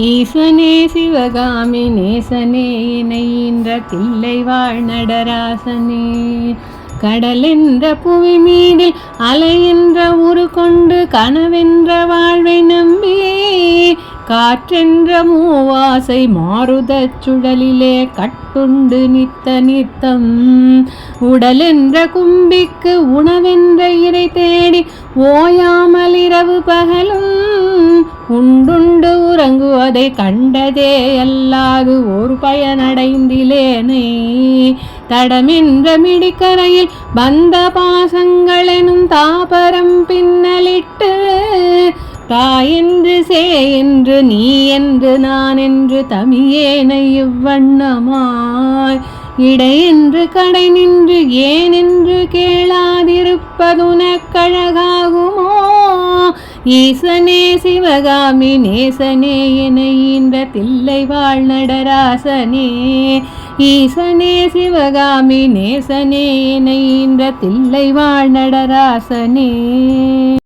ஈசனே சிவகாமி நேசனே இணைகின்ற தில்லை வாழ் நடராசனே. கடலென்ற புவி மீதில் அலையென்ற உரு கொண்டு கனவென்ற வாழ்வை நம்பி காற்றென்ற மூவாசை மாறுதச் சுழலிலே கட்டுண்டு நித்த நித்தம் உடலென்ற கும்பிக்கு உணவென்ற இறை தேடி ஓயாமல் இரவு பகலும் உண்டுண்டு உறங்குவதை கண்டதே அல்லாது ஒரு பயனடைந்திலேனே. தடமென்ற மிடிக்கரையில் வந்த பாசங்களெனும் தாபரம் பின்னலிட்டு தாயென்று சே என்று நீ என்று நான் என்று தமியேனை இவ்வண்ணமாய் இடையென்று கடை நின்று ஏனென்று கேளாதிருப்பதுனக்கழகாகுமோ. ஈசனே சிவகாமி நேசனே இணைகின்ற தில்லை வாழ் நடராசனே. ஈசனே சிவகாமி நேசனே இணைகின்ற தில்லை வாழ் நடராசனே.